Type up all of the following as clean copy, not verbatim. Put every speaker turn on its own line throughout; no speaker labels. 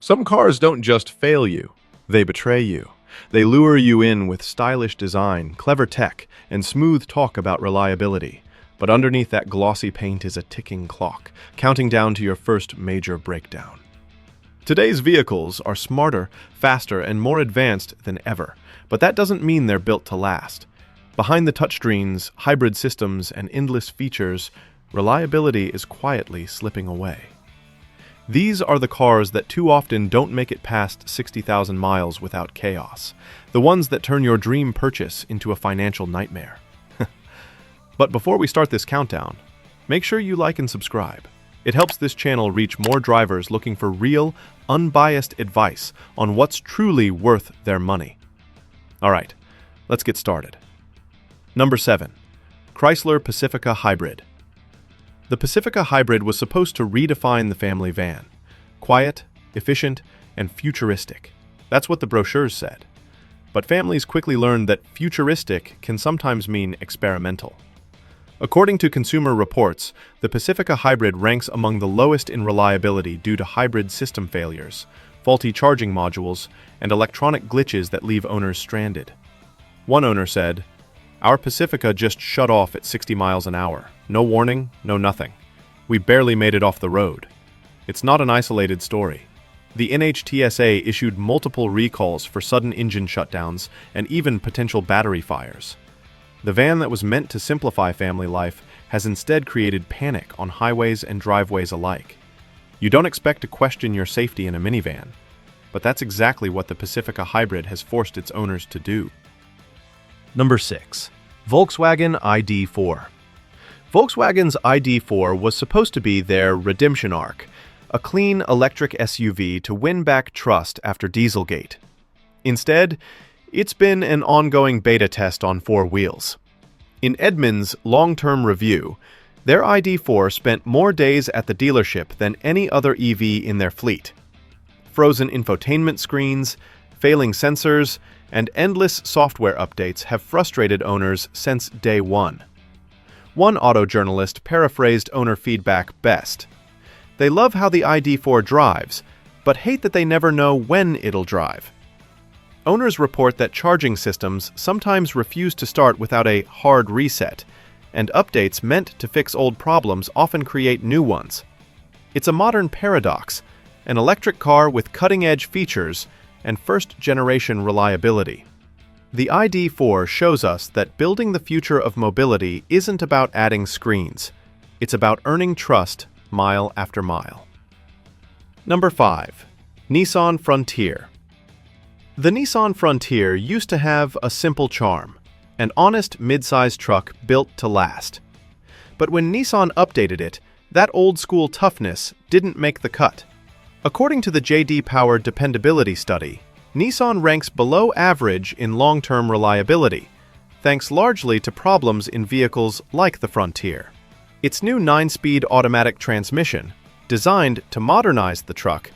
Some cars don't just fail you, they betray you. They lure you in with stylish design, clever tech, and smooth talk about reliability. But underneath that glossy paint is a ticking clock, counting down to your first major breakdown. Today's vehicles are smarter, faster, and more advanced than ever, but that doesn't mean they're built to last. Behind the touchscreens, hybrid systems, and endless features, reliability is quietly slipping away. These are the cars that too often don't make it past 60,000 miles without chaos, the ones that turn your dream purchase into a financial nightmare. But before we start this countdown, make sure you like and subscribe. It helps this channel reach more drivers looking for real, unbiased advice on what's truly worth their money. Alright, let's get started. Number 7. Chrysler Pacifica Hybrid. The Pacifica Hybrid was supposed to redefine the family van. Quiet, efficient, and futuristic. That's what the brochures said. But families quickly learned that futuristic can sometimes mean experimental. According to Consumer Reports, the Pacifica Hybrid ranks among the lowest in reliability due to hybrid system failures, faulty charging modules, and electronic glitches that leave owners stranded. One owner said, "Our Pacifica just shut off at 60 miles an hour. No warning, no nothing. We barely made it off the road." It's not an isolated story. The NHTSA issued multiple recalls for sudden engine shutdowns and even potential battery fires. The van that was meant to simplify family life has instead created panic on highways and driveways alike. You don't expect to question your safety in a minivan, but that's exactly what the Pacifica Hybrid has forced its owners to do. Number 6. Volkswagen ID4. Volkswagen's ID4 was supposed to be their redemption arc, a clean electric SUV to win back trust after Dieselgate. Instead, it's been an ongoing beta test on four wheels. In Edmunds' long-term review, their ID4 spent more days at the dealership than any other EV in their fleet. Frozen infotainment screens, failing sensors, and endless software updates have frustrated owners since day one. One auto journalist paraphrased owner feedback best. "They love how the ID4 drives, but hate that they never know when it'll drive." Owners report that charging systems sometimes refuse to start without a hard reset, and updates meant to fix old problems often create new ones. It's a modern paradox, an electric car with cutting-edge features and first-generation reliability. The ID4 shows us that building the future of mobility isn't about adding screens. It's about earning trust mile after mile. Number 5. Nissan Frontier. The Nissan Frontier used to have a simple charm, an honest mid-size truck built to last. But when Nissan updated it, that old-school toughness didn't make the cut. According to the J.D. Power dependability study, Nissan ranks below average in long-term reliability, thanks largely to problems in vehicles like the Frontier. Its new 9-speed automatic transmission, designed to modernize the truck,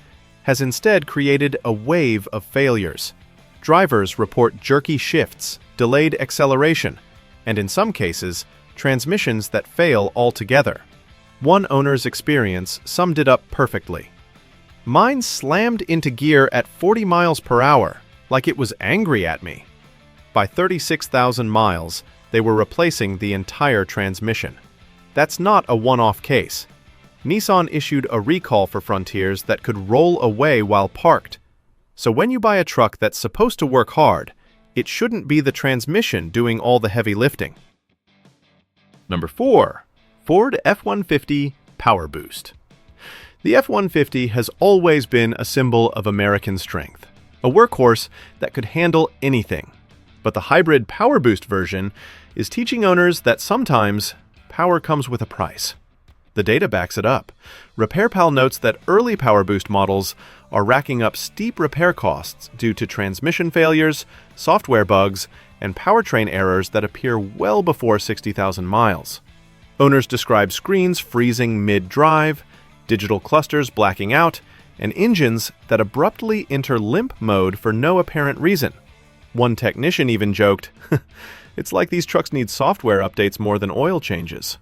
has instead created a wave of failures. Drivers report jerky shifts, delayed acceleration, and in some cases, transmissions that fail altogether. One owner's experience summed it up perfectly. "Mine slammed into gear at 40 miles per hour, like it was angry at me." By 36,000 miles, they were replacing the entire transmission. That's not a one-off case. Nissan issued a recall for Frontiers that could roll away while parked. So when you buy a truck that's supposed to work hard, it shouldn't be the transmission doing all the heavy lifting. Number 4. Ford F-150 PowerBoost. The F-150 has always been a symbol of American strength, a workhorse that could handle anything. But the hybrid PowerBoost version is teaching owners that sometimes power comes with a price. The data backs it up. RepairPal notes that early PowerBoost models are racking up steep repair costs due to transmission failures, software bugs, and powertrain errors that appear well before 60,000 miles. Owners describe screens freezing mid-drive, digital clusters blacking out, and engines that abruptly enter limp mode for no apparent reason. One technician even joked, "It's like these trucks need software updates more than oil changes."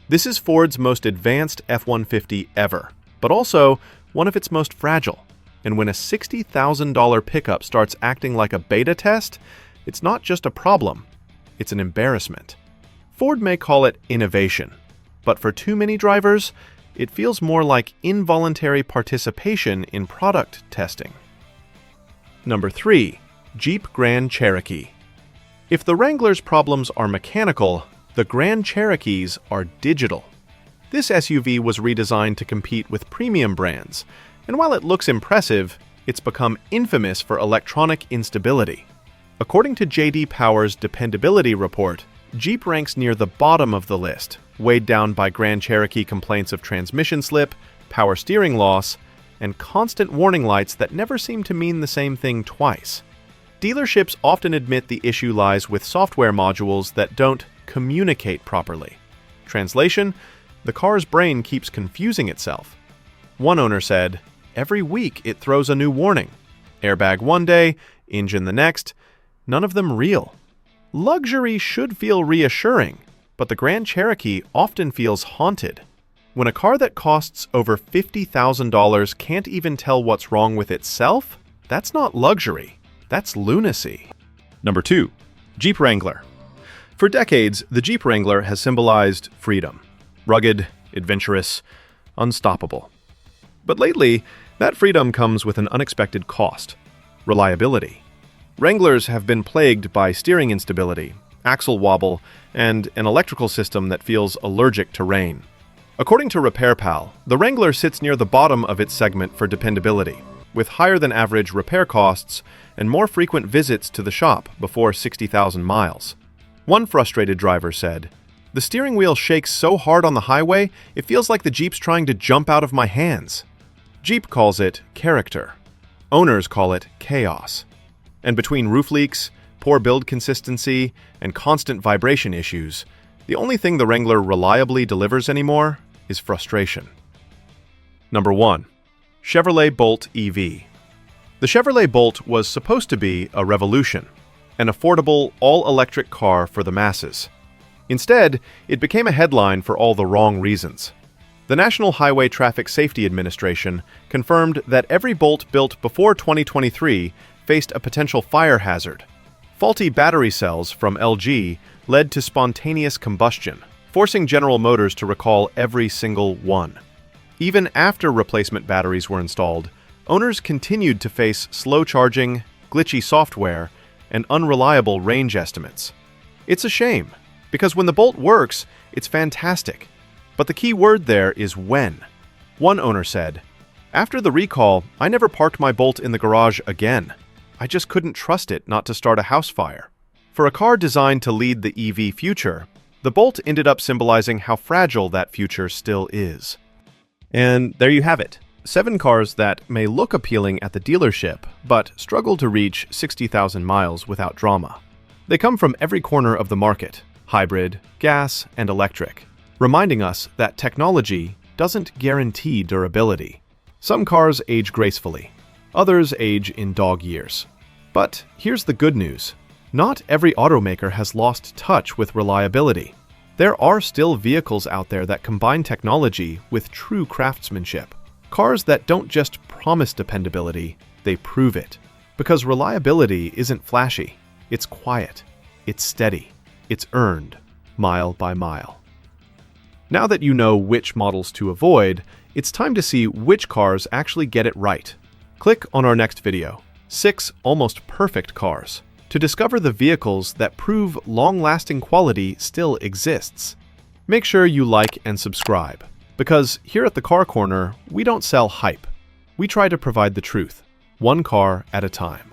This is Ford's most advanced F-150 ever, but also one of its most fragile. And when a $60,000 pickup starts acting like a beta test, it's not just a problem, it's an embarrassment. Ford may call it innovation, but for too many drivers, it feels more like involuntary participation in product testing. Number 3. Jeep Grand Cherokee. If the Wrangler's problems are mechanical, the Grand Cherokees are digital. This SUV was redesigned to compete with premium brands, and while it looks impressive, it's become infamous for electronic instability. According to J.D. Power's dependability report, Jeep ranks near the bottom of the list, weighed down by Grand Cherokee complaints of transmission slip, power steering loss, and constant warning lights that never seem to mean the same thing twice. Dealerships often admit the issue lies with software modules that don't communicate properly. Translation: the car's brain keeps confusing itself. One owner said, "Every week it throws a new warning. Airbag one day, engine the next, none of them real." Luxury should feel reassuring, but the Grand Cherokee often feels haunted. When a car that costs over $50,000 can't even tell what's wrong with itself, that's not luxury, that's lunacy. Number 2. Jeep Wrangler. For decades, the Jeep Wrangler has symbolized freedom. Rugged, adventurous, unstoppable. But lately, that freedom comes with an unexpected cost: reliability. Wranglers have been plagued by steering instability, axle wobble, and an electrical system that feels allergic to rain. According to RepairPal, the Wrangler sits near the bottom of its segment for dependability, with higher-than-average repair costs and more frequent visits to the shop before 60,000 miles. One frustrated driver said, "The steering wheel shakes so hard on the highway, it feels like the Jeep's trying to jump out of my hands." Jeep calls it character. Owners call it chaos. And between roof leaks, poor build consistency, and constant vibration issues, the only thing the Wrangler reliably delivers anymore is frustration. Number 1. Chevrolet Bolt EV. The Chevrolet Bolt was supposed to be a revolution, an affordable, all-electric car for the masses. Instead, it became a headline for all the wrong reasons. The National Highway Traffic Safety Administration confirmed that every Bolt built before 2023 faced a potential fire hazard. Faulty battery cells from LG led to spontaneous combustion, forcing General Motors to recall every single one. Even after replacement batteries were installed, owners continued to face slow charging, glitchy software, and unreliable range estimates. It's a shame, because when the Bolt works, it's fantastic. But the key word there is when. One owner said, "After the recall, I never parked my Bolt in the garage again. I just couldn't trust it not to start a house fire." For a car designed to lead the EV future, the Bolt ended up symbolizing how fragile that future still is. And there you have it. 7 cars that may look appealing at the dealership, but struggle to reach 60,000 miles without drama. They come from every corner of the market: hybrid, gas, and electric, reminding us that technology doesn't guarantee durability. Some cars age gracefully, others age in dog years. But here's the good news. Not every automaker has lost touch with reliability. There are still vehicles out there that combine technology with true craftsmanship. Cars that don't just promise dependability, they prove it. Because reliability isn't flashy, it's quiet, it's steady, it's earned, mile by mile. Now that you know which models to avoid, it's time to see which cars actually get it right. Click on our next video, 6 almost perfect cars, to discover the vehicles that prove long-lasting quality still exists. Make sure you like and subscribe, because here at the Car Corner, we don't sell hype. We try to provide the truth, one car at a time.